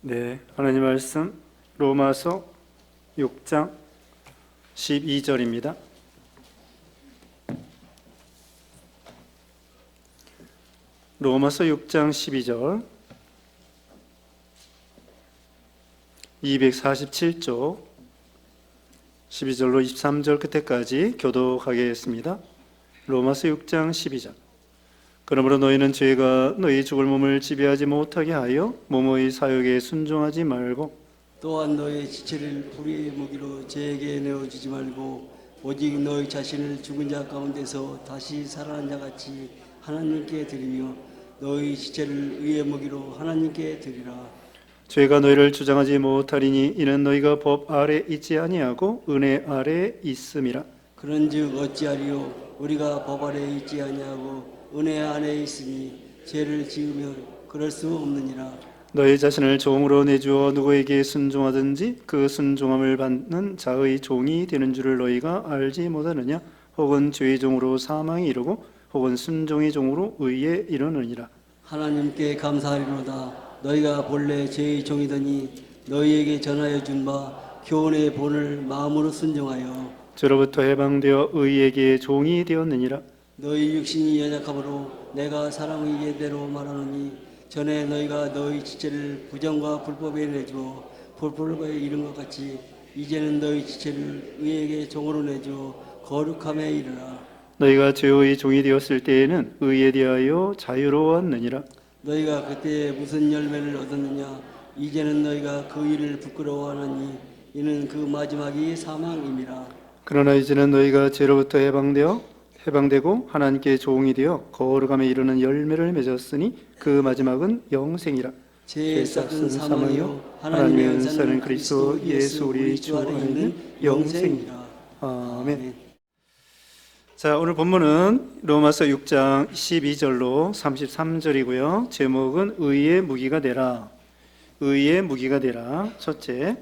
네, 하나님 말씀 로마서 6장 12절입니다. 로마서 6장 12절 247쪽 12절로 23절 끝에까지 교독하겠습니다. 로마서 6장 12절 그러므로 너희는 죄가 너희 죽을 몸을 지배하지 못하게 하여 몸의 사욕에 순종하지 말고 또한 너희 지체를 불의의 무기로 죄에게 내어주지 말고 오직 너희 자신을 죽은 자 가운데서 다시 살아난 자같이 하나님께 드리며 너희 지체를 의의 무기로 하나님께 드리라. 죄가 너희를 주장하지 못하리니 이는 너희가 법 아래 있지 아니하고 은혜 아래 있음이라. 그런즉 어찌하리요 우리가 법 아래 있지 아니하고 은혜 안에 있으니 죄를 지으면 그럴 수 없느니라. 너희 자신을 종으로 내주어 누구에게 순종하든지 그 순종함을 받는 자의 종이 되는 줄을 너희가 알지 못하느냐? 혹은 죄의 종으로 사망에 이르고 혹은 순종의 종으로 의에 이르느니라. 하나님께 감사하리로다. 너희가 본래 죄의 종이더니 너희에게 전하여 준 바 교훈의 본을 마음으로 순종하여 죄로부터 해방되어 의에게 종이 되었느니라. 너희 육신이 연약함으로 내가 사람의 예대로 말하노니 전에 너희가 너희 지체를 부정과 불법에 내주어 불법에 이른 것 같이 이제는 너희 지체를 의에게 종으로 내주어 거룩함에 이르라. 너희가 죄의 종이 되었을 때에는 의에 대하여 자유로웠느니라. 너희가 그때 무슨 열매를 얻었느냐? 이제는 너희가 그 일을 부끄러워하느니 이는 그 마지막이 사망임이라. 그러나 이제는 너희가 죄로부터 해방되고 하나님께 종이 되어 거룩함에 이르는 열매를 맺었으니 그 마지막은 영생이라. 죄의 싹은 사망이요 하나님의 은사는 그리스도 예수 우리 주 안에 있는 영생이라. 아멘. 자, 오늘 본문은 로마서 6장 12절로 33절이고요. 제목은 의의 무기가 되라. 의의 무기가 되라. 첫째,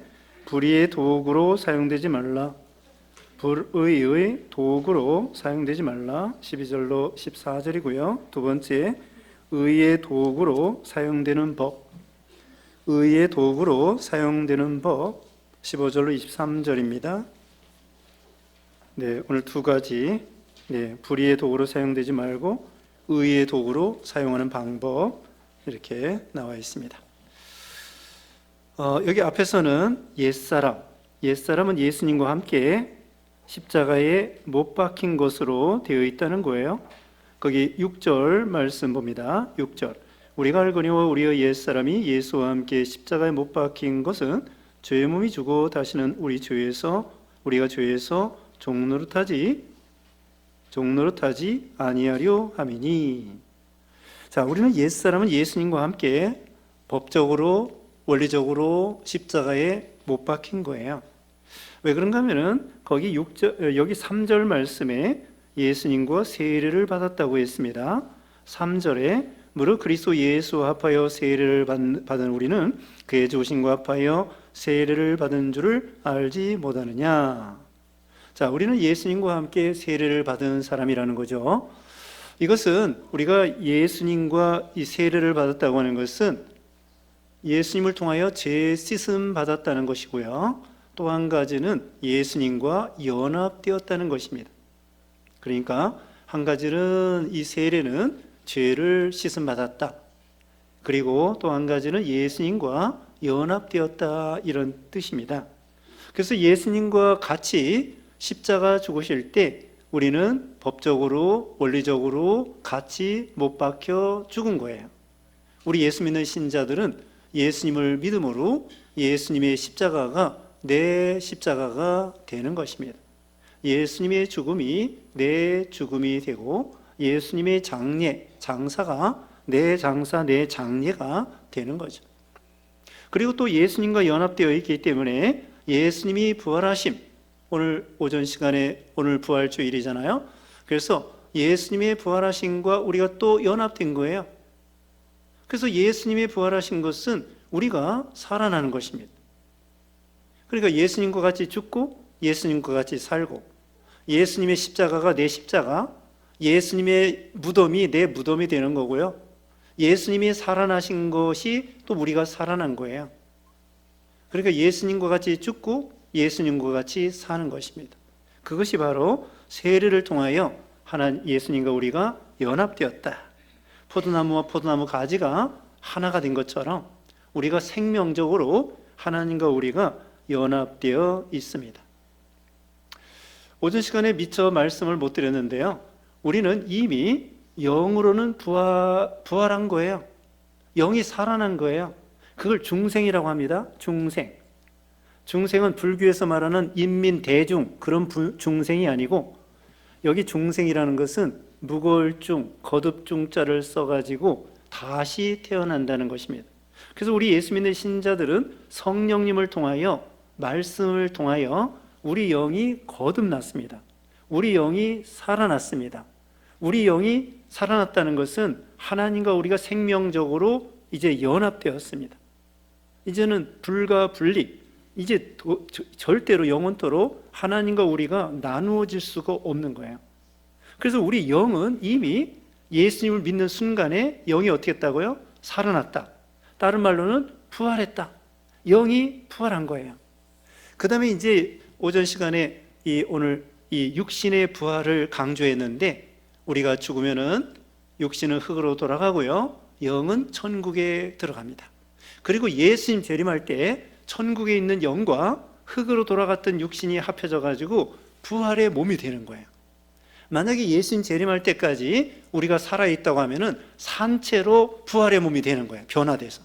불의의 도구로 사용되지 말라. 불의의 도구로 사용되지 말라. 12절로 14절이고요. 두 번째, 의의 도구로 사용되는 법. 의의 도구로 사용되는 법. 15절로 23절입니다. 네, 오늘 두 가지. 네, 불의의 도구로 사용되지 말고 의의 도구로 사용하는 방법 이렇게 나와 있습니다. 여기 앞에서는 옛사람은 예수님과 함께 십자가에 못 박힌 것으로 되어 있다는 거예요. 거기 6절 말씀 봅니다. 6절 우리가 알거니와 우리의 옛사람이 예수와 함께 십자가에 못 박힌 것은 죄의 몸이 주고 다시는 우리가 죄에서 종노릇하지 아니하려 함이니. 자, 우리는 옛사람은 예수님과 함께 법적으로 원리적으로 십자가에 못 박힌 거예요. 왜 그런가 하면은 거기 6절, 여기 3절 말씀에 예수님과 세례를 받았다고 했습니다. 3절에 무릇 그리스도 예수와 합하여 세례를 받은 우리는 그의 죽으심과 합하여 세례를 받은 줄을 알지 못하느냐. 자, 우리는 예수님과 함께 세례를 받은 사람이라는 거죠. 이것은 우리가 예수님과 이 세례를 받았다고 하는 것은 예수님을 통하여 죄 씻음 받았다는 것이고요. 또 한 가지는 예수님과 연합되었다는 것입니다. 그러니까 한 가지는 이 세례는 죄를 씻음 받았다. 그리고 또 한 가지는 예수님과 연합되었다, 이런 뜻입니다. 그래서 예수님과 같이 십자가 죽으실 때 우리는 법적으로 원리적으로 같이 못 박혀 죽은 거예요. 우리 예수 믿는 신자들은 예수님을 믿음으로 예수님의 십자가가 내 십자가가 되는 것입니다. 예수님의 죽음이 내 죽음이 되고 예수님의 장사가 내 장사, 내 장례가 되는 거죠. 그리고 또 예수님과 연합되어 있기 때문에 예수님이 부활하심, 오늘 오전 시간에 오늘 부활주일이잖아요. 그래서 예수님의 부활하심과 우리가 또 연합된 거예요. 그래서 예수님의 부활하신 것은 우리가 살아나는 것입니다. 그러니까 예수님과 같이 죽고 예수님과 같이 살고 예수님의 십자가가 내 십자가, 예수님의 무덤이 내 무덤이 되는 거고요. 예수님이 살아나신 것이 또 우리가 살아난 거예요. 그러니까 예수님과 같이 죽고 예수님과 같이 사는 것입니다. 그것이 바로 세례를 통하여 예수님과 우리가 연합되었다. 포도나무와 포도나무 가지가 하나가 된 것처럼 우리가 생명적으로 하나님과 우리가 연합되어 있습니다. 오전 시간에 미처 말씀을 못 드렸는데요. 우리는 이미 영으로는 부활한 거예요. 영이 살아난 거예요. 그걸 중생이라고 합니다. 중생. 중생은 불교에서 말하는 인민 대중 그런 중생이 아니고, 여기 중생이라는 것은 무거울중, 거듭중자를 써가지고 다시 태어난다는 것입니다. 그래서 우리 예수 믿는 신자들은 성령님을 통하여, 말씀을 통하여 우리 영이 거듭났습니다. 우리 영이 살아났습니다. 우리 영이 살아났다는 것은 하나님과 우리가 생명적으로 이제 연합되었습니다. 이제는 불과 분리, 이제 절대로 영원토록 하나님과 우리가 나누어질 수가 없는 거예요. 그래서 우리 영은 이미 예수님을 믿는 순간에 영이 어떻게 했다고요? 살아났다. 다른 말로는 부활했다. 영이 부활한 거예요. 그 다음에 이제 오전 시간에 오늘 이 육신의 부활을 강조했는데, 우리가 죽으면은 육신은 흙으로 돌아가고요, 영은 천국에 들어갑니다. 그리고 예수님 재림할 때 천국에 있는 영과 흙으로 돌아갔던 육신이 합해져 가지고 부활의 몸이 되는 거예요. 만약에 예수님 재림할 때까지 우리가 살아있다고 하면은 산채로 부활의 몸이 되는 거예요. 변화돼서.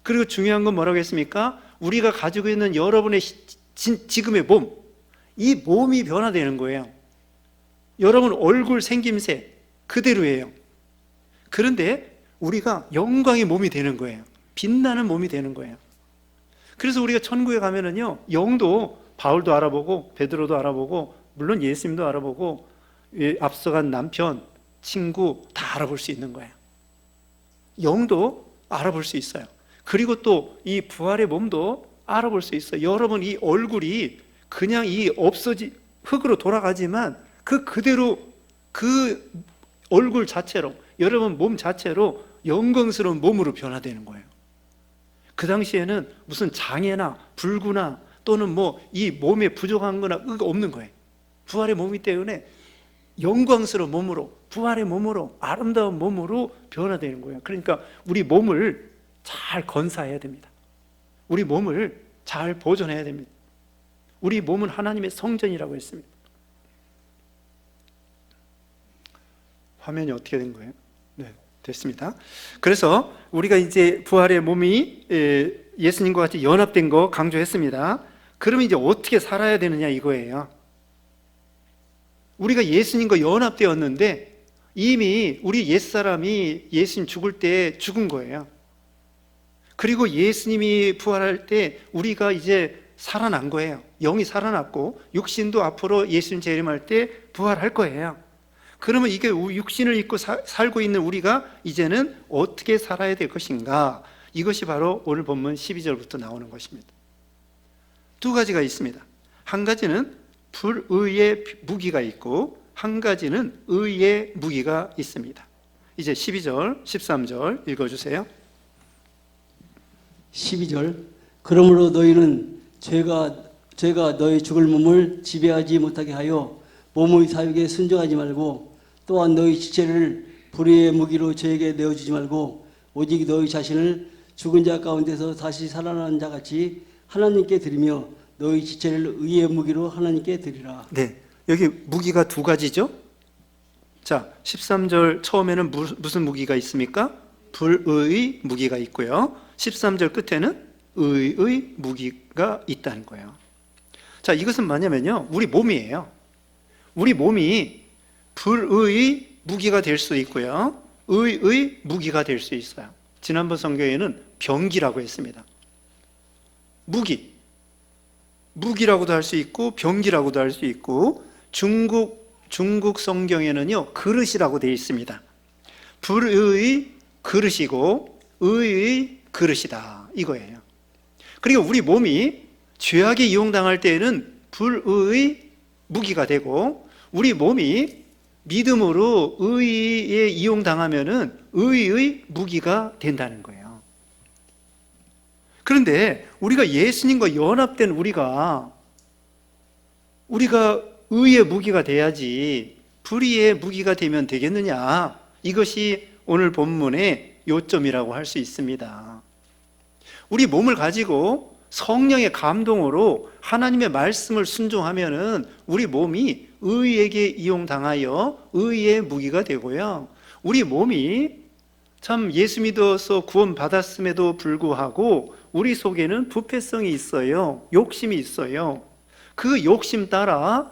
그리고 중요한 건 뭐라고 했습니까? 우리가 가지고 있는 여러분의 지금의 몸, 이 몸이 변화되는 거예요. 여러분 얼굴 생김새 그대로예요. 그런데 우리가 영광의 몸이 되는 거예요. 빛나는 몸이 되는 거예요. 그래서 우리가 천국에 가면은요, 영도 바울도 알아보고 베드로도 알아보고 물론 예수님도 알아보고 앞서간 남편, 친구 다 알아볼 수 있는 거예요. 영도 알아볼 수 있어요. 그리고 또 이 부활의 몸도 알아볼 수 있어요. 여러분 이 얼굴이 그냥 흙으로 돌아가지만 그대로 그 얼굴 자체로, 여러분 몸 자체로 영광스러운 몸으로 변화되는 거예요. 그 당시에는 무슨 장애나 불구나 또는 뭐 이 몸에 부족한 거나 없는 거예요. 부활의 몸이기 때문에 영광스러운 몸으로, 부활의 몸으로, 아름다운 몸으로 변화되는 거예요. 그러니까 우리 몸을 잘 건사해야 됩니다. 우리 몸을 잘 보존해야 됩니다. 우리 몸은 하나님의 성전이라고 했습니다. 화면이 어떻게 된 거예요? 네, 됐습니다. 그래서 우리가 이제 부활의 몸이 예수님과 같이 연합된 거 강조했습니다. 그러면 이제 어떻게 살아야 되느냐 이거예요. 우리가 예수님과 연합되었는데 이미 우리 옛사람이 예수님 죽을 때 죽은 거예요. 그리고 예수님이 부활할 때 우리가 이제 살아난 거예요. 영이 살아났고 육신도 앞으로 예수님 재림할 때 부활할 거예요. 그러면 이게 육신을 입고 살고 있는 우리가 이제는 어떻게 살아야 될 것인가? 이것이 바로 오늘 본문 12절부터 나오는 것입니다. 두 가지가 있습니다. 한 가지는 불의의 무기가 있고 한 가지는 의의 무기가 있습니다. 이제 12절, 13절 읽어주세요. 12절 그러므로 너희는 죄가 너희 죽을 몸을 지배하지 못하게 하여 몸의 사육에 순종하지 말고 또한 너희 지체를 불의의 무기로 죄에게 내어주지 말고 오직 너희 자신을 죽은 자 가운데서 다시 살아난 자 같이 하나님께 드리며 너희 지체를 의의 무기로 하나님께 드리라. 네, 여기 무기가 두 가지죠. 자, 13절 처음에는 무슨 무기가 있습니까? 불의의 무기가 있고요. 13절 끝에는 의의 무기가 있다는 거예요. 자, 이것은 뭐냐면요, 우리 몸이에요. 우리 몸이 불의의 무기가 될 수 있고요, 의의 무기가 될 수 있어요. 지난번 성경에는 병기라고 했습니다. 무기라고도 할 수 있고 병기라고도 할 수 있고, 중국 성경에는요 그릇이라고 되어 있습니다. 불의의 그릇이고 의의 그릇이다 이거예요. 그리고 우리 몸이 죄악에 이용당할 때에는 불의의 무기가 되고, 우리 몸이 믿음으로 의에 이용당하면은 의의 무기가 된다는 거예요. 그런데 우리가 예수님과 연합된 우리가 의의 무기가 돼야지 불의의 무기가 되면 되겠느냐? 이것이 오늘 본문의 요점이라고 할 수 있습니다. 우리 몸을 가지고 성령의 감동으로 하나님의 말씀을 순종하면은 우리 몸이 의에게 이용당하여 의의 무기가 되고요. 우리 몸이 참 예수 믿어서 구원받았음에도 불구하고 우리 속에는 부패성이 있어요. 욕심이 있어요. 그 욕심 따라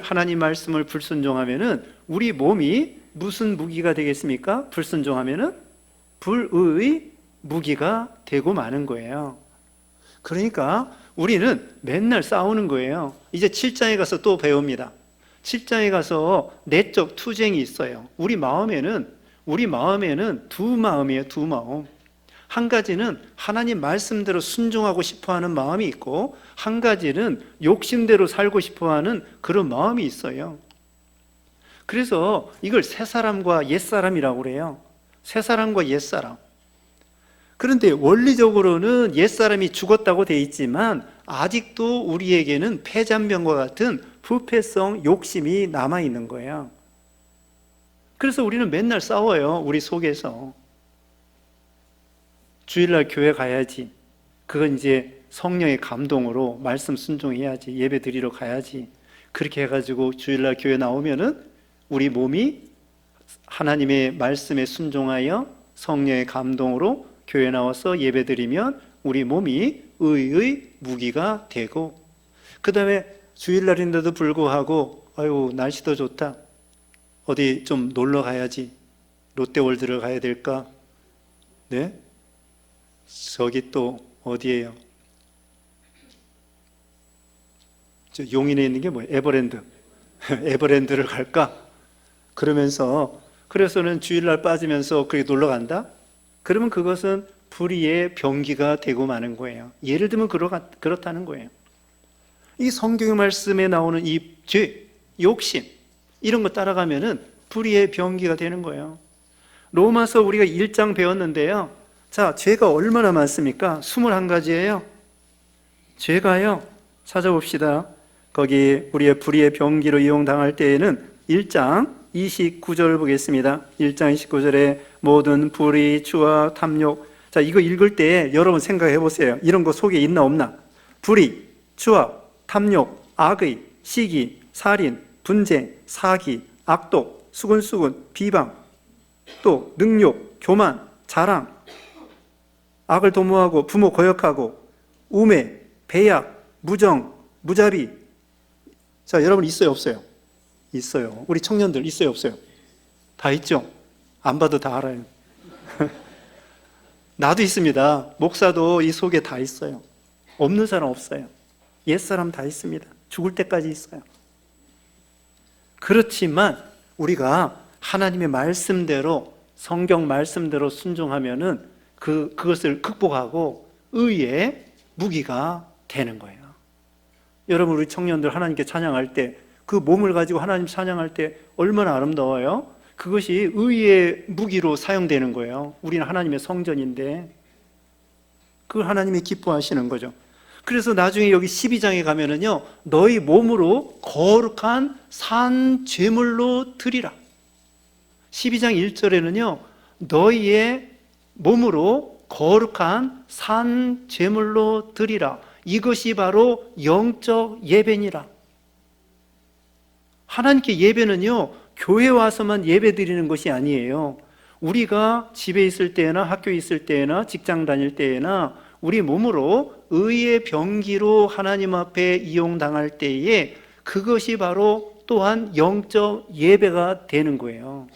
하나님 말씀을 불순종하면은 우리 몸이 무슨 무기가 되겠습니까? 불순종하면은 불의의 무기가 되고 마는 거예요. 그러니까 우리는 맨날 싸우는 거예요. 이제 7장에 가서 또 배웁니다. 7장에 가서 내적 투쟁이 있어요. 우리 마음에는 두 마음이에요. 두 마음. 한 가지는 하나님 말씀대로 순종하고 싶어하는 마음이 있고, 한 가지는 욕심대로 살고 싶어하는 그런 마음이 있어요. 그래서 이걸 새 사람과 옛 사람이라고 그래요. 새 사람과 옛 사람. 그런데 원리적으로는 옛 사람이 죽었다고 돼 있지만 아직도 우리에게는 폐잔병과 같은 부패성, 욕심이 남아 있는 거예요. 그래서 우리는 맨날 싸워요. 우리 속에서. 주일날 교회 가야지. 그건 이제 성령의 감동으로 말씀 순종해야지. 예배 드리러 가야지. 그렇게 해가지고 주일날 교회 나오면은 우리 몸이 하나님의 말씀에 순종하여 성령의 감동으로 교회 나와서 예배 드리면 우리 몸이 의의 무기가 되고, 그 다음에 주일날인데도 불구하고 아유 날씨도 좋다. 어디 좀 놀러 가야지. 롯데월드를 가야 될까? 네? 저기 또 어디예요? 저 용인에 있는 게 뭐예요? 에버랜드. 에버랜드를 갈까? 그래서는 주일날 빠지면서 그렇게 놀러 간다? 그러면 그것은 불의의 병기가 되고 마는 거예요. 예를 들면 그렇다는 거예요. 이 성경의 말씀에 나오는 이 죄, 욕심, 이런 거 따라가면은 불의의 병기가 되는 거예요. 로마서 우리가 1장 배웠는데요. 자, 죄가 얼마나 많습니까? 21가지예요. 죄가요. 찾아봅시다. 거기 우리의 불의의 병기로 이용당할 때에는 1장 29절 보겠습니다. 1장 29절에 모든 불의, 추와 탐욕. 자, 이거 읽을 때 여러분 생각해 보세요. 이런 거 속에 있나 없나? 불의, 추와 탐욕, 악의, 시기, 살인, 분쟁, 사기, 악독, 수근수근, 비방, 또 능욕, 교만, 자랑, 악을 도모하고 부모 거역하고, 우매, 배약, 무정, 무자비. 자, 여러분 있어요 없어요? 있어요. 우리 청년들 있어요 없어요? 다 있죠? 안 봐도 다 알아요. 나도 있습니다. 목사도 이 속에 다 있어요. 없는 사람 없어요. 옛사람 다 있습니다. 죽을 때까지 있어요. 그렇지만 우리가 하나님의 말씀대로, 성경 말씀대로 순종하면은 그것을 극복하고 의의 무기가 되는 거예요. 여러분, 우리 청년들 하나님께 찬양할 때, 그 몸을 가지고 하나님 찬양할 때 얼마나 아름다워요? 그것이 의의 무기로 사용되는 거예요. 우리는 하나님의 성전인데 그걸 하나님이 기뻐하시는 거죠. 그래서 나중에 여기 12장에 가면은요, 너희 몸으로 거룩한 산 제물로 드리라. 12장 1절에는요, 너희의 몸으로 거룩한 산 제물로 드리라. 이것이 바로 영적 예배니라. 하나님께 예배는요, 교회 와서만 예배 드리는 것이 아니에요. 우리가 집에 있을 때나 학교에 있을 때나 직장 다닐 때나 우리 몸으로 의의 병기로 하나님 앞에 이용당할 때에 그것이 바로 또한 영적 예배가 되는 거예요.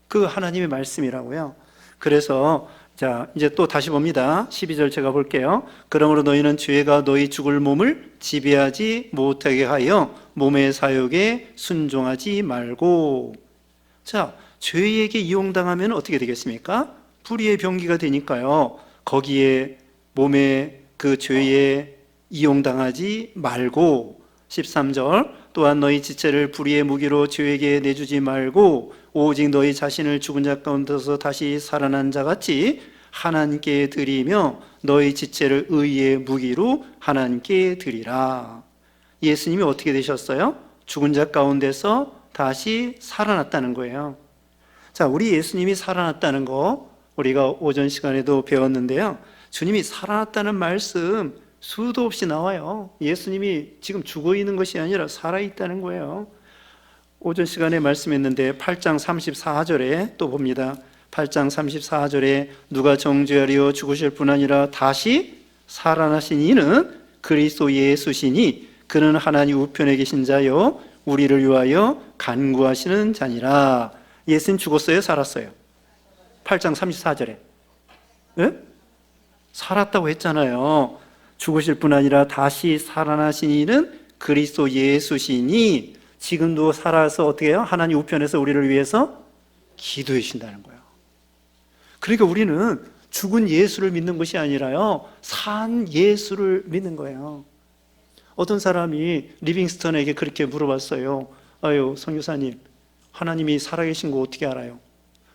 그 하나님의 말씀이라고요. 그래서 자, 이제 또 다시 봅니다. 12절 제가 볼게요. 그러므로 너희는 죄가 너희 죽을 몸을 지배하지 못하게 하여 몸의 사욕에 순종하지 말고. 자, 죄에게 이용당하면 어떻게 되겠습니까? 불의의 병기가 되니까요. 거기에 몸의 그 죄에 이용당하지 말고. 13절 또한 너희 지체를 불의의 무기로 죄에게 내주지 말고 오직 너희 자신을 죽은 자 가운데서 다시 살아난 자 같이 하나님께 드리며 너희 지체를 의의 무기로 하나님께 드리라. 예수님이 어떻게 되셨어요? 죽은 자 가운데서 다시 살아났다는 거예요. 자, 우리 예수님이 살아났다는 거 우리가 오전 시간에도 배웠는데요. 주님이 살아났다는 말씀 수도 없이 나와요. 예수님이 지금 죽어 있는 것이 아니라 살아있다는 거예요. 오전 시간에 말씀했는데 8장 34절에 또 봅니다. 8장 34절에 누가 정죄하리요 죽으실 뿐 아니라 다시 살아나신 이는 그리스도 예수시니 그는 하나님 우편에 계신 자요 우리를 위하여 간구하시는 자니라. 예수님 죽었어요? 살았어요? 8장 34절에 네? 살았다고 했잖아요. 죽으실 뿐 아니라 다시 살아나신 이는 그리스도 예수시니 지금도 살아서 어떻게 해요? 하나님 우편에서 우리를 위해서 기도해 주신다는 거예요. 그러니까 우리는 죽은 예수를 믿는 것이 아니라요, 산 예수를 믿는 거예요. 어떤 사람이 리빙스턴에게 그렇게 물어봤어요. 아유, 선교사님, 하나님이 살아계신 거 어떻게 알아요?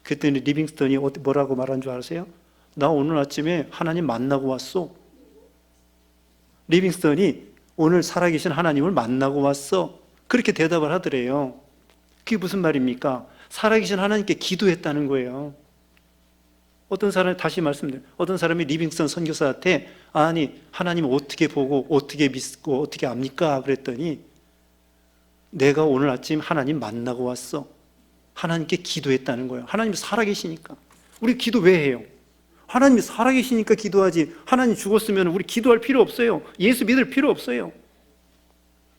그랬더니 리빙스턴이 뭐라고 말한 줄 아세요? 나 오늘 아침에 하나님 만나고 왔어. 리빙스턴이 오늘 살아계신 하나님을 만나고 왔어. 그렇게 대답을 하더래요. 그게 무슨 말입니까? 살아계신 하나님께 기도했다는 거예요. 어떤 사람이, 다시 말씀드려요. 어떤 사람이 리빙스턴 선교사한테 아니 하나님 어떻게 보고 어떻게 믿고 어떻게 압니까? 그랬더니 내가 오늘 아침 하나님 만나고 왔어. 하나님께 기도했다는 거예요. 하나님이 살아계시니까. 우리 기도 왜 해요? 하나님이 살아계시니까 기도하지. 하나님 죽었으면 우리 기도할 필요 없어요. 예수 믿을 필요 없어요.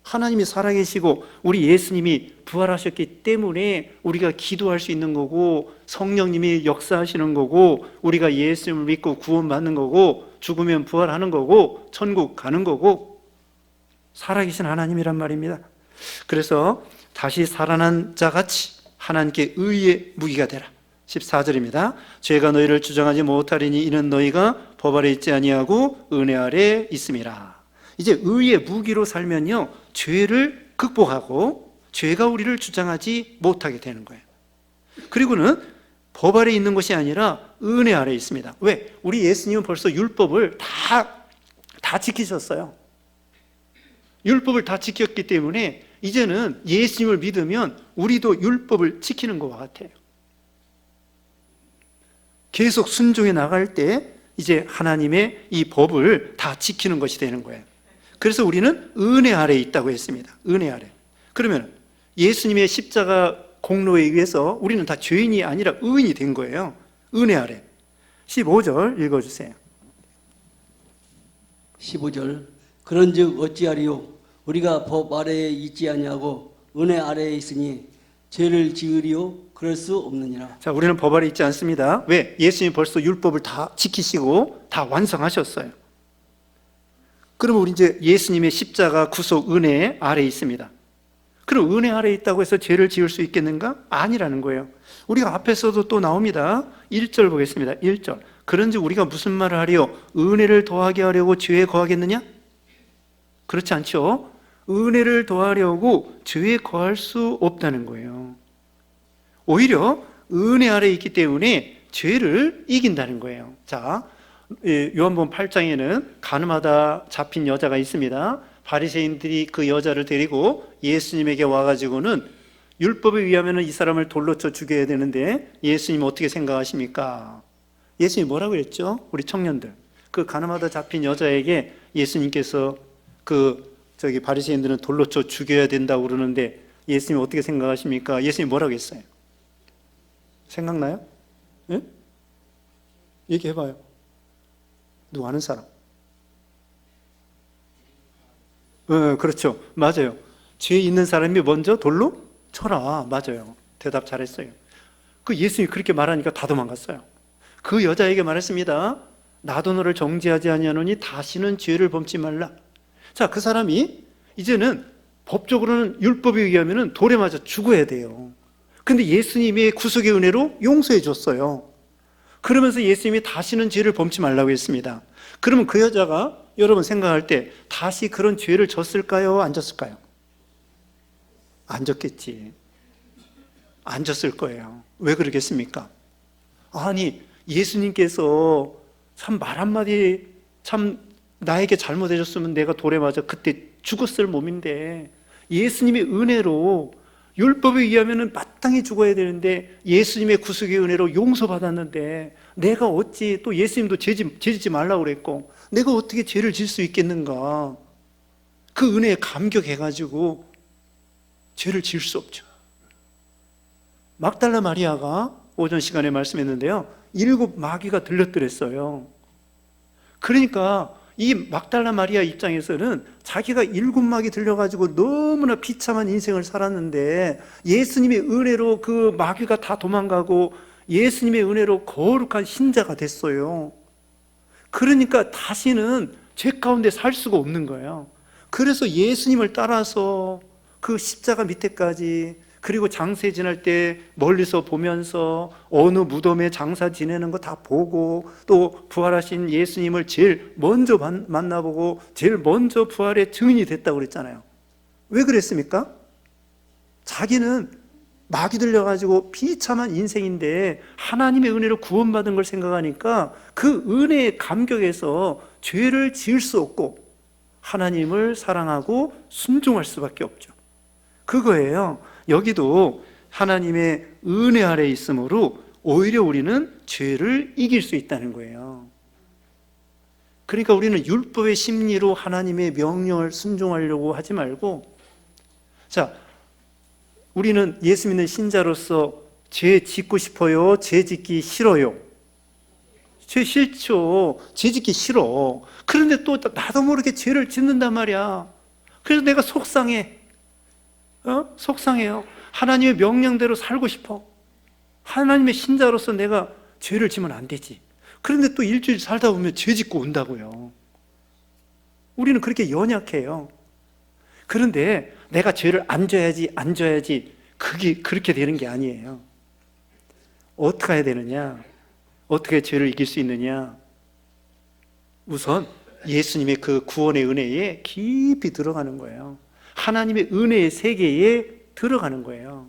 하나님이 살아계시고 우리 예수님이 부활하셨기 때문에 우리가 기도할 수 있는 거고, 성령님이 역사하시는 거고, 우리가 예수님을 믿고 구원받는 거고, 죽으면 부활하는 거고, 천국 가는 거고, 살아계신 하나님이란 말입니다. 그래서 다시 살아난 자같이 하나님께 의의 무기가 되라. 14절입니다. 죄가 너희를 주장하지 못하리니 이는 너희가 법 아래 있지 아니하고 은혜 아래 있음이라. 이제 의의 무기로 살면요, 죄를 극복하고 죄가 우리를 주장하지 못하게 되는 거예요. 그리고는 법 아래 있는 것이 아니라 은혜 아래 있습니다. 왜? 우리 예수님은 벌써 율법을 다 지키셨어요. 율법을 다 지켰기 때문에 이제는 예수님을 믿으면 우리도 율법을 지키는 것과 같아요. 계속 순종해 나갈 때 이제 하나님의 이 법을 다 지키는 것이 되는 거예요. 그래서 우리는 은혜 아래에 있다고 했습니다. 은혜 아래. 그러면 예수님의 십자가 공로에 의해서 우리는 다 죄인이 아니라 의인이 된 거예요. 은혜 아래. 15절 읽어주세요. 15절 그런즉 어찌하리요 우리가 법 아래에 있지 아니하고 은혜 아래에 있으니 죄를 지으리요 그럴 수 없느니라. 자, 우리는 법 아래 있지 않습니다. 왜? 예수님이 벌써 율법을 다 지키시고 다 완성하셨어요. 그러면 우리 이제 예수님의 십자가 구속 은혜 아래에 있습니다. 그럼 은혜 아래에 있다고 해서 죄를 지을 수 있겠는가? 아니라는 거예요. 우리가 앞에서도 또 나옵니다. 1절 보겠습니다. 1절. 그런즉 우리가 무슨 말을 하리요? 은혜를 더하게 하려고 죄에 거하겠느냐? 그렇지 않죠? 은혜를 더하려고 죄에 거할 수 없다는 거예요. 오히려 은혜 아래에 있기 때문에 죄를 이긴다는 거예요. 자, 요한복음 8장에는 가늠하다 잡힌 여자가 있습니다. 바리새인들이 그 여자를 데리고 예수님에게 와가지고는 율법에 의하면 이 사람을 돌로 쳐 죽여야 되는데 예수님 어떻게 생각하십니까? 예수님이 뭐라고 그랬죠? 우리 청년들, 그 가늠하다 잡힌 여자에게 예수님께서 바리새인들은 돌로 쳐 죽여야 된다고 그러는데 예수님 어떻게 생각하십니까? 예수님 뭐라고 했어요? 생각나요? 예? 얘기해봐요. 누구 아는 사람? 그렇죠. 맞아요. 죄 있는 사람이 먼저 돌로 쳐라. 맞아요. 대답 잘했어요. 그 예수님이 그렇게 말하니까 다 도망갔어요. 그 여자에게 말했습니다. 나도 너를 정죄하지 아니하노니 다시는 죄를 범치 말라. 자, 그 사람이 이제는 법적으로는 율법에 의하면 돌에 맞아 죽어야 돼요. 근데 예수님의 구속의 은혜로 용서해 줬어요. 그러면서 예수님이 다시는 죄를 범치 말라고 했습니다. 그러면 그 여자가 여러분 생각할 때 다시 그런 죄를 졌을까요? 안 졌을까요? 안 졌겠지. 안 졌을 거예요. 왜 그러겠습니까? 아니, 예수님께서 참 말 한마디 참 나에게 잘못해줬으면 내가 돌에 맞아 그때 죽었을 몸인데, 예수님의 은혜로 율법에 의하면 마땅히 죽어야 되는데 예수님의 구속의 은혜로 용서받았는데, 내가 어찌, 또 예수님도 죄 짓지 말라고 그랬고 내가 어떻게 죄를 질 수 있겠는가. 그 은혜에 감격해가지고 죄를 지을 수 없죠. 막달라 마리아가 오전 시간에 말씀했는데요, 7 마귀가 들렸더랬어요. 그러니까 이 막달라 마리아 입장에서는 자기가 7 마귀 들려가지고 너무나 비참한 인생을 살았는데 예수님의 은혜로 그 마귀가 다 도망가고 예수님의 은혜로 거룩한 신자가 됐어요. 그러니까 다시는 죄 가운데 살 수가 없는 거예요. 그래서 예수님을 따라서 그 십자가 밑에까지, 그리고 장세 지날 때 멀리서 보면서 어느 무덤에 장사 지내는 거 다 보고, 또 부활하신 예수님을 제일 먼저 만나보고 제일 먼저 부활의 증인이 됐다고 그랬잖아요. 왜 그랬습니까? 자기는 마귀 들려가지고 비참한 인생인데 하나님의 은혜로 구원받은 걸 생각하니까 그 은혜의 감격에서 죄를 지을 수 없고 하나님을 사랑하고 순종할 수밖에 없죠. 그거예요. 여기도 하나님의 은혜 아래 있으므로 오히려 우리는 죄를 이길 수 있다는 거예요. 그러니까 우리는 율법의 심리로 하나님의 명령을 순종하려고 하지 말고, 자, 우리는 예수 믿는 신자로서 죄 짓고 싶어요? 죄 짓기 싫어요? 죄 싫죠. 죄 짓기 싫어. 그런데 또 나도 모르게 죄를 짓는단 말이야. 그래서 내가 속상해. 속상해요. 하나님의 명령대로 살고 싶어. 하나님의 신자로서 내가 죄를 지면 안 되지. 그런데 또 일주일 살다 보면 죄 짓고 온다고요. 우리는 그렇게 연약해요. 그런데 내가 죄를 안 져야지 그게 그렇게 되는 게 아니에요. 어떻게 해야 되느냐? 어떻게 죄를 이길 수 있느냐? 우선 예수님의 그 구원의 은혜에 깊이 들어가는 거예요. 하나님의 은혜의 세계에 들어가는 거예요.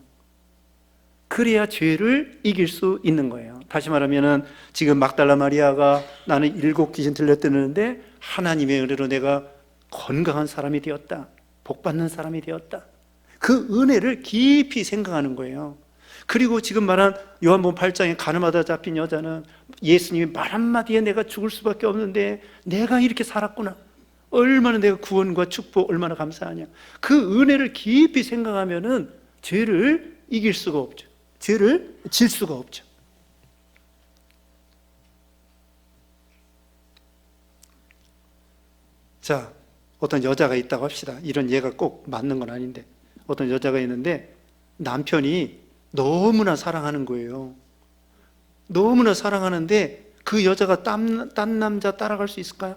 그래야 죄를 이길 수 있는 거예요. 다시 말하면 지금 막달라 마리아가 나는 7 귀신 들렸다는데 하나님의 은혜로 내가 건강한 사람이 되었다, 복받는 사람이 되었다, 그 은혜를 깊이 생각하는 거예요. 그리고 지금 말한 요한복음 8장에 가늠하다 잡힌 여자는 예수님이 말 한마디에 내가 죽을 수밖에 없는데 내가 이렇게 살았구나, 얼마나 내가 구원과 축복 얼마나 감사하냐, 그 은혜를 깊이 생각하면은 죄를 이길 수가 없죠. 죄를 질 수가 없죠. 자, 어떤 여자가 있다고 합시다. 이런 예가 꼭 맞는 건 아닌데, 어떤 여자가 있는데 남편이 너무나 사랑하는 거예요. 너무나 사랑하는데 그 여자가 딴 남자 따라갈 수 있을까요?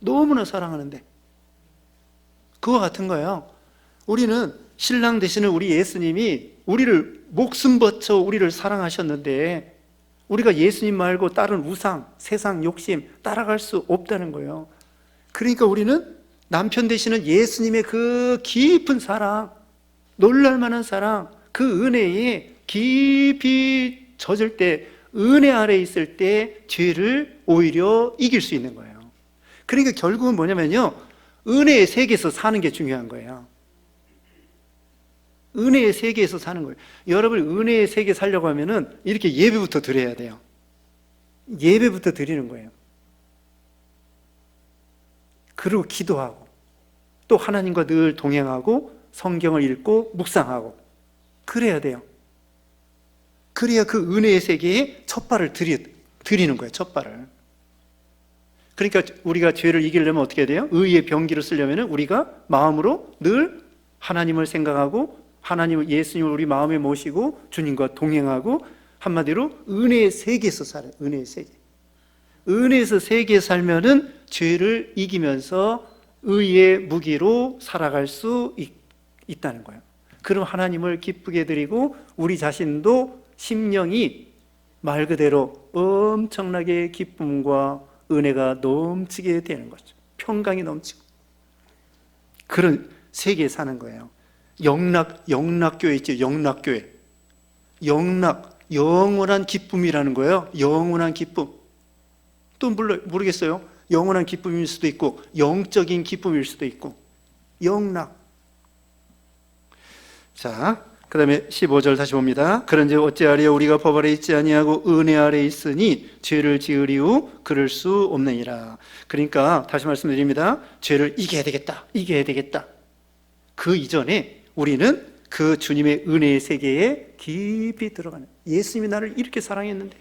너무나 사랑하는데. 그거 같은 거예요. 우리는 신랑 되시는 우리 예수님이 우리를 목숨 바쳐 우리를 사랑하셨는데 우리가 예수님 말고 다른 우상, 세상 욕심 따라갈 수 없다는 거예요. 그러니까 우리는 남편 되시는 예수님의 그 깊은 사랑, 놀랄만한 사랑, 그 은혜에 깊이 젖을 때, 은혜 아래 있을 때 죄를 오히려 이길 수 있는 거예요. 그러니까 결국은 뭐냐면요, 은혜의 세계에서 사는 게 중요한 거예요. 은혜의 세계에서 사는 거예요. 여러분, 은혜의 세계 살려고 하면은 이렇게 예배부터 드려야 돼요. 예배부터 드리는 거예요. 그리고 기도하고, 또 하나님과 늘 동행하고 성경을 읽고 묵상하고 그래야 돼요. 그래야 그 은혜의 세계에 첫 발을 드리는 거예요. 첫 발을. 그러니까 우리가 죄를 이기려면 어떻게 해야 돼요? 의의 병기를 쓰려면 우리가 마음으로 늘 하나님을 생각하고 하나님을, 예수님을 우리 마음에 모시고 주님과 동행하고, 한마디로 은혜의 세계에서 살아요. 은혜의 세계. 은혜에서 세계에 살면은 죄를 이기면서 의의 무기로 살아갈 수 있다는 거예요. 그럼 하나님을 기쁘게 드리고 우리 자신도 심령이 말 그대로 엄청나게 기쁨과 은혜가 넘치게 되는 거죠. 평강이 넘치고 그런 세계에 사는 거예요. 영락교회 있죠. 영락교회. 영원한 기쁨이라는 거예요. 영원한 기쁨. 또 모르겠어요. 영원한 기쁨일 수도 있고 영적인 기쁨일 수도 있고 영락. 자, 그 다음에 15절 다시 봅니다. 그런즉 어찌하리요 우리가 법 아래 있지 아니하고 은혜 아래 있으니 죄를 지으리우 그럴 수 없느니라. 그러니까 다시 말씀드립니다. 죄를 이겨야 되겠다. 그 이전에 우리는 그 주님의 은혜의 세계에 깊이 들어가는, 예수님이 나를 이렇게 사랑했는데,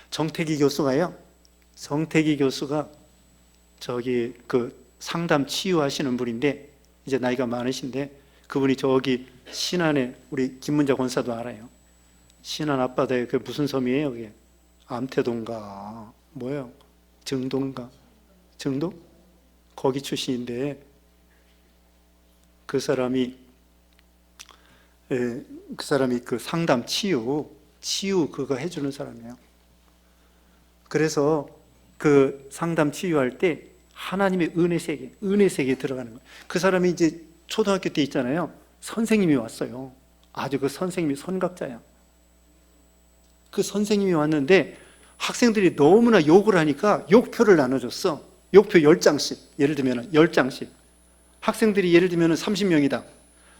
정태기 교수가 저기 그 상담 치유하시는 분인데 이제 나이가 많으신데, 그분이 저기 신안에, 우리 김문자 권사도 알아요. 신안 앞바다에 그 무슨 섬이에요? 그게 암태동가 뭐예요? 정동? 거기 출신인데 그 사람이 그 상담 치유 그거 해주는 사람이에요. 그래서 그 상담 치유할 때 하나님의 은혜 세계에 들어가는 거예요. 그 사람이 이제 초등학교 때 있잖아요. 선생님이 왔어요. 아주 그 선생님이 선각자야. 그 선생님이 왔는데 학생들이 너무나 욕을 하니까 욕표를 나눠줬어. 욕표 10장씩. 예를 들면 10장씩. 학생들이 예를 들면 30명이다.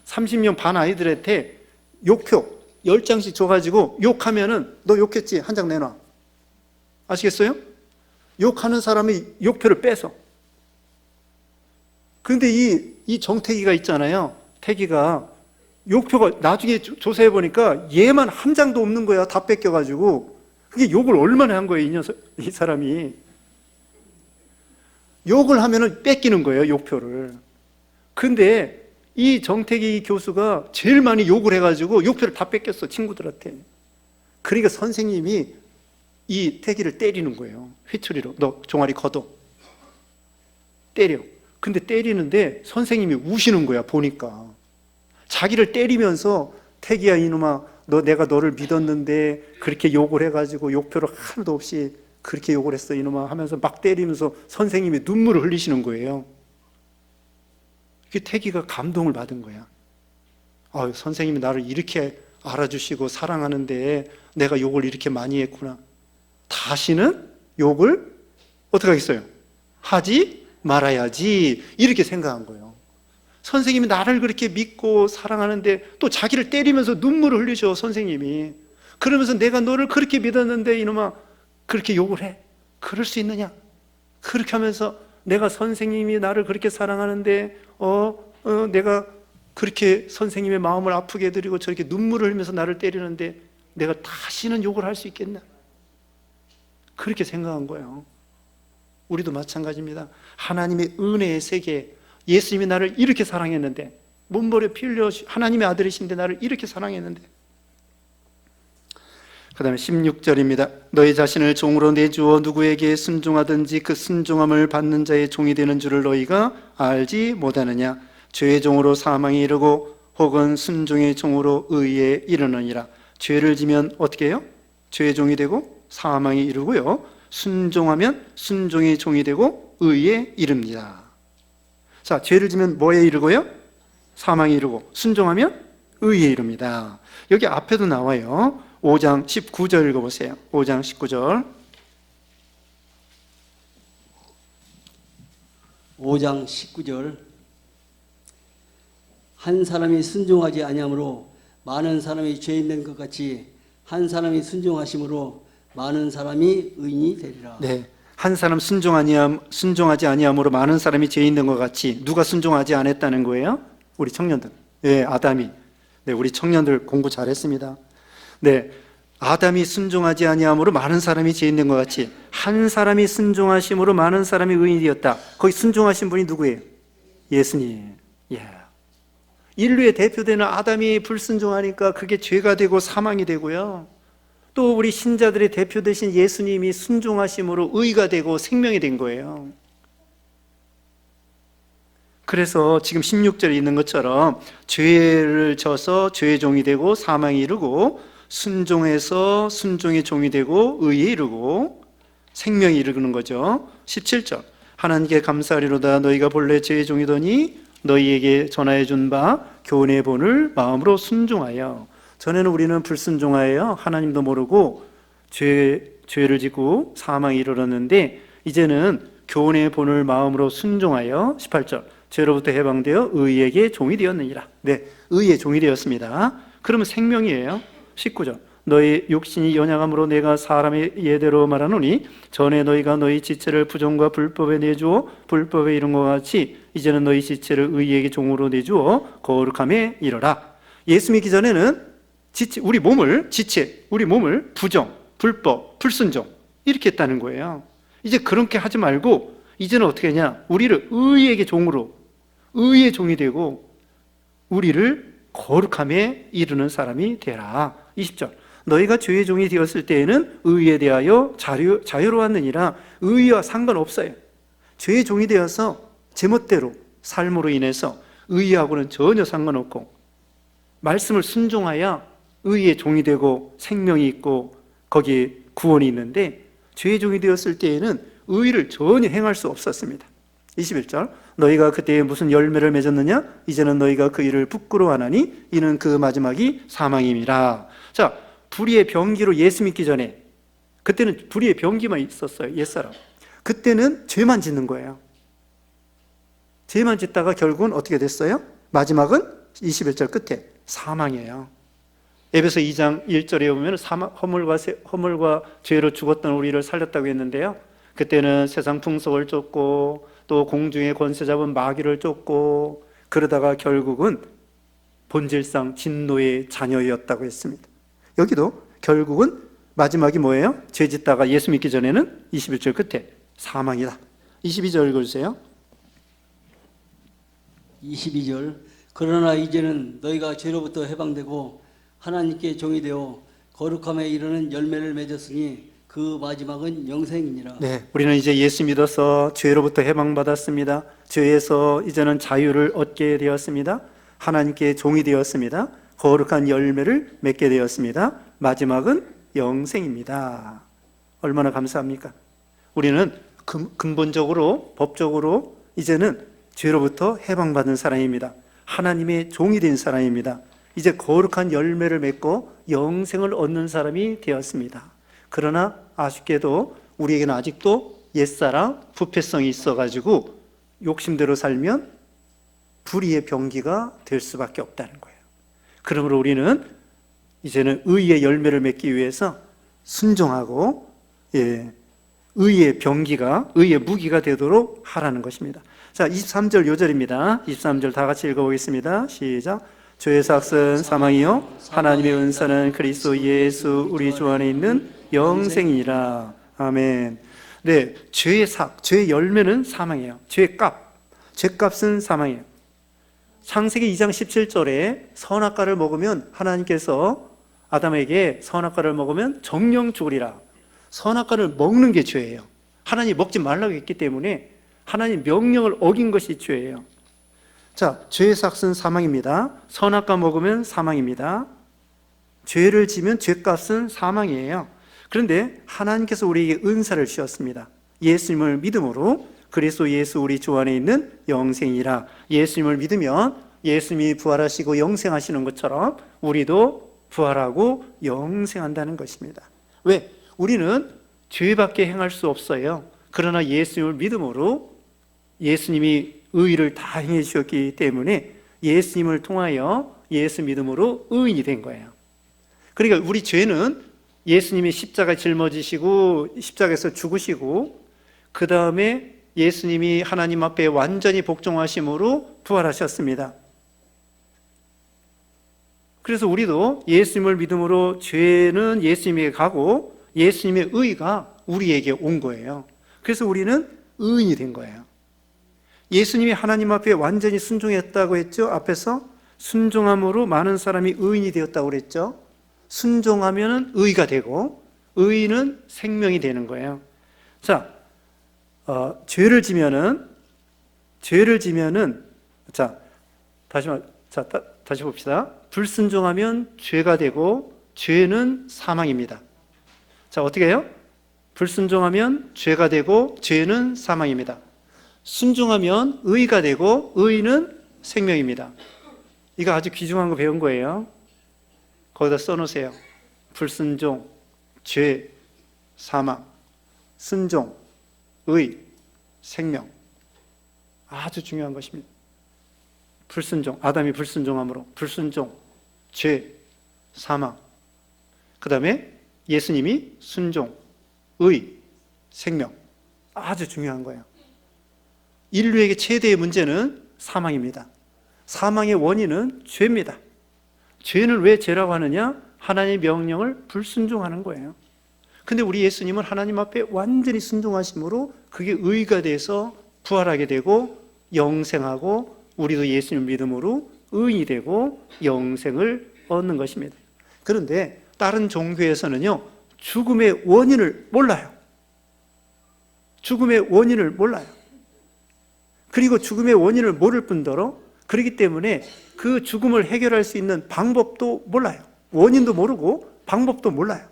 30명 반 아이들한테 욕표 10장씩 줘가지고 욕하면은 너 욕했지? 한 장 내놔. 아시겠어요? 욕하는 사람이 욕표를 빼서. 그런데 이 정태기가 있잖아요. 태기가 욕표가 나중에 조사해 보니까 얘만 한 장도 없는 거야. 다 뺏겨가지고. 그게 욕을 얼마나 한 거예요, 이 사람이. 욕을 하면은 뺏기는 거예요, 욕표를. 근데 이 정태기 교수가 제일 많이 욕을 해가지고 욕표를 다 뺏겼어, 친구들한테. 그러니까 선생님이 이 태기를 때리는 거예요. 회초리로. 너 종아리 걷어. 때려. 근데 때리는데 선생님이 우시는 거야, 보니까. 자기를 때리면서 태기야 이놈아, 내가 너를 믿었는데 그렇게 욕을 해가지고 욕표를 하나도 없이 그렇게 욕을 했어 이놈아 하면서 막 때리면서 선생님이 눈물을 흘리시는 거예요. 그 태기가 감동을 받은 거야. 선생님이 나를 이렇게 알아주시고 사랑하는데 내가 욕을 이렇게 많이 했구나. 다시는 욕을 어떻게 하겠어요? 하지 말아야지. 이렇게 생각한 거예요. 선생님이 나를 그렇게 믿고 사랑하는데 또 자기를 때리면서 눈물을 흘리셔, 선생님이. 그러면서 내가 너를 그렇게 믿었는데 이놈아 그렇게 욕을 해. 그럴 수 있느냐? 그렇게 하면서 내가 선생님이 나를 그렇게 사랑하는데 내가 그렇게 선생님의 마음을 아프게 해드리고 저렇게 눈물을 흘리면서 나를 때리는데 내가 다시는 욕을 할 수 있겠나? 그렇게 생각한 거예요. 우리도 마찬가지입니다. 하나님의 은혜의 세계, 예수님이 나를 이렇게 사랑했는데, 몸버려 피 흘려 하나님의 아들이신데 나를 이렇게 사랑했는데. 그 다음에 16절입니다. 너희 자신을 종으로 내주어 누구에게 순종하든지 그 순종함을 받는 자의 종이 되는 줄을 너희가 알지 못하느냐? 죄의 종으로 사망에 이르고 혹은 순종의 종으로 의에 이르느니라. 죄를 지면 어떻게 해요? 죄의 종이 되고 사망에 이르고요, 순종하면 순종의 종이 되고 의에 이릅니다. 자, 죄를 지면 뭐에 이르고요? 사망에 이르고, 순종하면 의에 이릅니다. 여기 앞에도 나와요. 5장 19절 읽어보세요. 5장 19절. 5장 19절. 한 사람이 순종하지 아니하므로 많은 사람이 죄 있는 것 같이 한 사람이 순종하심으로 많은 사람이 의인이 되리라. 네, 한 사람 순종하지 아니함으로 많은 사람이 죄 있는 것 같이. 누가 순종하지 않았다는 거예요? 우리 청년들. 네, 아담이. 네, 우리 청년들 공부 잘했습니다. 네, 아담이 순종하지 아니함으로 많은 사람이 죄 있는 것 같이 한 사람이 순종하심으로 많은 사람이 의인이 되었다. 거기 순종하신 분이 누구예요? 예수님. 인류의 대표되는 아담이 불순종하니까 그게 죄가 되고 사망이 되고요, 또 우리 신자들의 대표 되신 예수님이 순종하심으로 의가 되고 생명이 된 거예요. 그래서 지금 16절에 있는 것처럼 죄를 져서 죄의 종이 되고 사망에 이르고, 순종해서 순종의 종이 되고 의에 이르고 생명에 이르는 거죠. 17절. 하나님께 감사하리로다. 너희가 본래 죄의 종이더니 너희에게 전하여 준 바 교훈의 본을 마음으로 순종하여. 전에는 우리는 불순종하여 하나님도 모르고 죄를 짓고 사망에 이르렀는데, 이제는 교훈의 본을 마음으로 순종하여 18절 죄로부터 해방되어 의에게 종이 되었느니라. 네, 의의 종이 되었습니다. 그러면 생명이에요. 19절 너희 육신이 연약함으로 내가 사람의 예대로 말하노니 전에 너희가 너희 지체를 부정과 불법에 내주어 불법에 이른 것 같이 이제는 너희 지체를 의에게 종으로 내주어 거룩함에 이르라. 예수 믿기 전에는 지체, 우리 몸을 부정, 불법, 불순종 이렇게 했다는 거예요. 이제 그렇게 하지 말고 이제는 어떻게 하냐? 우리를 의에게 종으로, 의의 종이 되고 우리를 거룩함에 이르는 사람이 되라. 20절 너희가 죄의 종이 되었을 때에는 의에 대하여 자유로웠느니라. 의와 상관없어요. 죄의 종이 되어서 제멋대로 삶으로 인해서 의하고는 전혀 상관없고 말씀을 순종하여 의의 종이 되고 생명이 있고 거기에 구원이 있는데, 죄의 종이 되었을 때에는 의를 전혀 행할 수 없었습니다. 21절 너희가 그때에 무슨 열매를 맺었느냐? 이제는 너희가 그 일을 부끄러워하나니 이는 그 마지막이 사망임이라. 자, 불의의 병기로 예수 믿기 전에, 그때는 불의의 병기만 있었어요. 옛사람. 그때는 죄만 짓는 거예요. 죄만 짓다가 결국은 어떻게 됐어요? 마지막은 21절 끝에 사망이에요. 에베소 2장 1절에 보면 허물과 죄로 죽었던 우리를 살렸다고 했는데요, 그때는 세상 풍속을 쫓고 또 공중의 권세 잡은 마귀를 쫓고 그러다가 결국은 본질상 진노의 자녀였다고 했습니다. 여기도 결국은 마지막이 뭐예요? 죄 짓다가 예수 믿기 전에는 21절 끝에 사망이다. 22절 읽어주세요. 22절 그러나 이제는 너희가 죄로부터 해방되고 하나님께 종이 되어 거룩함에 이르는 열매를 맺었으니 그 마지막은 영생이니라. 네, 우리는 이제 예수 믿어서 죄로부터 해방받았습니다. 죄에서 이제는 자유를 얻게 되었습니다. 하나님께 종이 되었습니다. 거룩한 열매를 맺게 되었습니다. 마지막은 영생입니다. 얼마나 감사합니까? 우리는 근본적으로 법적으로 이제는 죄로부터 해방받은 사람입니다. 하나님의 종이 된 사람입니다. 이제 거룩한 열매를 맺고 영생을 얻는 사람이 되었습니다. 그러나 아쉽게도 우리에게는 아직도 옛사람 부패성이 있어가지고 욕심대로 살면 불의의 병기가 될 수밖에 없다는 거예요. 그러므로 우리는 이제는 의의 열매를 맺기 위해서 순종하고 의의 병기가, 의의 무기가 되도록 하라는 것입니다. 자, 23절 요절입니다. 23절 다 같이 읽어보겠습니다. 시작. 죄의 삭은 사망이요 하나님의 은사는 그리스도 예수 우리 주 안에 있는 영생이라. 아멘. 네, 죄의 삭, 죄의 열매는 사망이에요. 죄값은 사망이에요. 창세기 2장 17절에 선악과를 먹으면 하나님께서 아담에게 선악과를 먹으면 정령 죽으리라. 선악과를 먹는 게 죄예요. 하나님 먹지 말라고 했기 때문에 하나님 명령을 어긴 것이 죄예요. 자, 죄의 삭은 사망입니다. 선악과 먹으면 사망입니다. 죄를 지면 죄값은 사망이에요. 그런데 하나님께서 우리에게 은사를 주셨습니다. 예수님을 믿음으로 그리스도 예수 우리 주 안에 있는 영생이라. 예수님을 믿으면 예수님이 부활하시고 영생하시는 것처럼 우리도 부활하고 영생한다는 것입니다. 왜? 우리는 죄밖에 행할 수 없어요. 그러나 예수님을 믿음으로 예수님이 의를 다 행해 주셨기 때문에 예수님을 통하여 예수 믿음으로 의인이 된 거예요. 그러니까 우리 죄는 예수님이 십자가에 짊어지시고 십자가에서 죽으시고 그 다음에 예수님이 하나님 앞에 완전히 복종하심으로 부활하셨습니다. 그래서 우리도 예수님을 믿음으로 죄는 예수님에게 가고 예수님의 의가 우리에게 온 거예요. 그래서 우리는 의인이 된 거예요. 예수님이 하나님 앞에 완전히 순종했다고 했죠. 앞에서 순종함으로 많은 사람이 의인이 되었다고 그랬죠. 순종하면 의가 되고 의인은 생명이 되는 거예요. 자, 죄를 지면은 다시 봅시다. 불순종하면 죄가 되고 죄는 사망입니다. 자, 어떻게 해요? 불순종하면 죄가 되고 죄는 사망입니다. 순종하면 의가 되고 의는 생명입니다. 이거 아주 귀중한 거 배운 거예요. 거기다 써놓으세요. 불순종, 죄, 사망, 순종, 의, 생명. 아주 중요한 것입니다. 불순종, 아담이 불순종함으로 불순종, 죄, 사망. 그 다음에 예수님이 순종, 의, 생명. 아주 중요한 거예요. 인류에게 최대의 문제는 사망입니다. 사망의 원인은 죄입니다. 죄는 왜 죄라고 하느냐? 하나님의 명령을 불순종하는 거예요. 근데 우리 예수님은 하나님 앞에 완전히 순종하심으로 그게 의가 돼서 부활하게 되고 영생하고 우리도 예수님 믿음으로 의인이 되고 영생을 얻는 것입니다. 그런데 다른 종교에서는요, 죽음의 원인을 몰라요. 죽음의 원인을 몰라요. 그리고 죽음의 원인을 모를 뿐더러 그렇기 때문에 그 죽음을 해결할 수 있는 방법도 몰라요. 원인도 모르고 방법도 몰라요.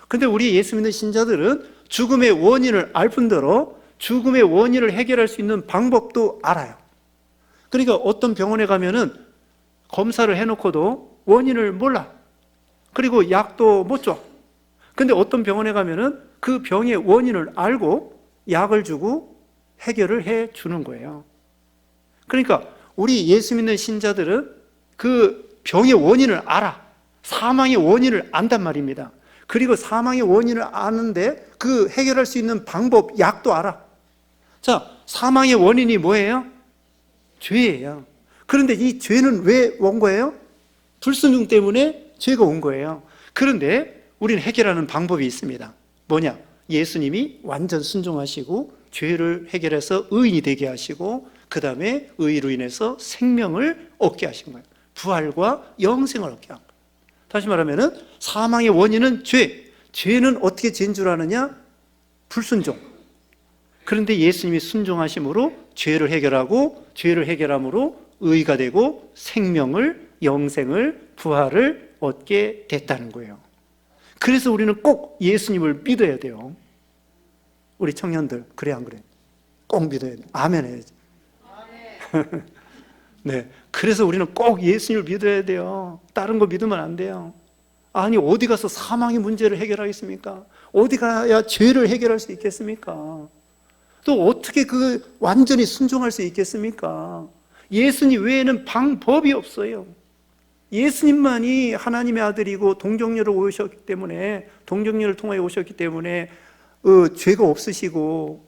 근데 우리 예수 믿는 신자들은 죽음의 원인을 알 뿐더러 죽음의 원인을 해결할 수 있는 방법도 알아요. 그러니까 어떤 병원에 가면은 검사를 해놓고도 원인을 몰라. 그리고 약도 못 줘. 근데 어떤 병원에 가면은 그 병의 원인을 알고 약을 주고 해결을 해 주는 거예요. 그러니까 우리 예수 믿는 신자들은 그 병의 원인을 알아. 사망의 원인을 안단 말입니다. 그리고 사망의 원인을 아는데 그 해결할 수 있는 방법, 약도 알아. 자, 사망의 원인이 뭐예요? 죄예요. 그런데 이 죄는 왜 온 거예요? 불순종 때문에 죄가 온 거예요. 그런데 우리는 해결하는 방법이 있습니다. 뭐냐? 예수님이 완전 순종하시고 죄를 해결해서 의인이 되게 하시고 그 다음에 의로 인해서 생명을 얻게 하신 거예요. 부활과 영생을 얻게 한 거예요. 다시 말하면 사망의 원인은 죄. 죄는 어떻게 죄인 줄 아느냐? 불순종. 그런데 예수님이 순종하심으로 죄를 해결하고 죄를 해결함으로 의가 되고 생명을, 영생을, 부활을 얻게 됐다는 거예요. 그래서 우리는 꼭 예수님을 믿어야 돼요. 우리 청년들, 그래 안 그래? 꼭 믿어야 돼요. 아멘 해야지. 네, 그래서 우리는 꼭 예수님을 믿어야 돼요. 다른 거 믿으면 안 돼요. 아니, 어디 가서 사망의 문제를 해결하겠습니까? 어디 가야 죄를 해결할 수 있겠습니까? 또 어떻게 그 완전히 순종할 수 있겠습니까? 예수님 외에는 방법이 없어요. 예수님만이 하나님의 아들이고 동정녀로 오셨기 때문에, 동정녀를 통하여 오셨기 때문에 죄가 없으시고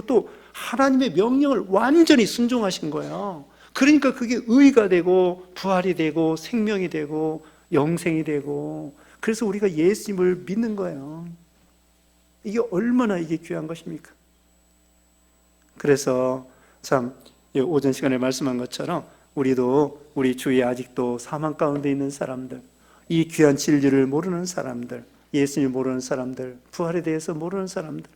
또 하나님의 명령을 완전히 순종하신 거예요. 그러니까 그게 의가 되고 부활이 되고 생명이 되고 영생이 되고, 그래서 우리가 예수님을 믿는 거예요. 이게 얼마나 이게 귀한 것입니까? 그래서 참 오전 시간에 말씀한 것처럼 우리도 우리 주위에 아직도 사망 가운데 있는 사람들, 이 귀한 진리를 모르는 사람들, 예수님을 모르는 사람들, 부활에 대해서 모르는 사람들,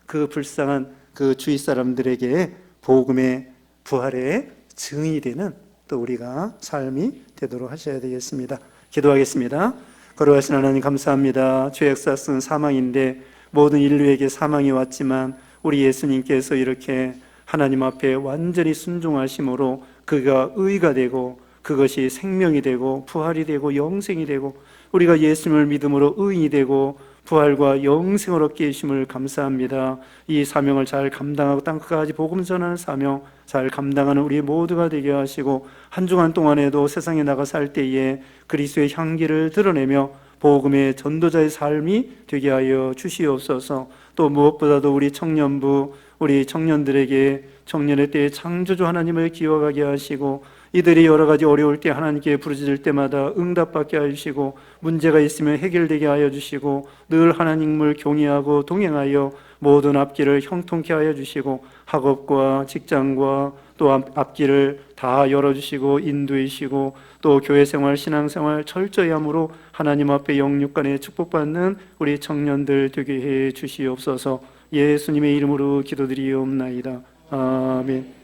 그 불쌍한 그 주위 사람들에게 복음의 부활의 증인이 되는 또 우리가 삶이 되도록 하셔야 되겠습니다. 기도하겠습니다. 거룩하신 하나님 감사합니다. 죄 역사는 사망인데 모든 인류에게 사망이 왔지만 우리 예수님께서 이렇게 하나님 앞에 완전히 순종하심으로 그가 의가 되고 그것이 생명이 되고 부활이 되고 영생이 되고 우리가 예수님을 믿음으로 의인이 되고 부활과 영생을 얻게 해주심을 감사합니다. 이 사명을 잘 감당하고 땅끝까지 복음 전하는 사명 잘 감당하는 우리 모두가 되게 하시고 한 주간 동안에도 세상에 나가 살 때에 그리스도의 향기를 드러내며 복음의 전도자의 삶이 되게 하여 주시옵소서. 또 무엇보다도 우리 청년부, 우리 청년들에게 청년의 때에 창조주 하나님을 기억하게 하시고 이들이 여러 가지 어려울 때 하나님께 부르짖을 때마다 응답받게 하시고 문제가 있으면 해결되게 하여 주시고 늘 하나님을 경외하고 동행하여 모든 앞길을 형통케 하여 주시고 학업과 직장과 또 앞길을 다 열어주시고 인도해 주시고 또 교회생활 신앙생활 철저히 함으로 하나님 앞에 영육간에 축복받는 우리 청년들 되게 해 주시옵소서. 예수님의 이름으로 기도드리옵나이다. 아멘.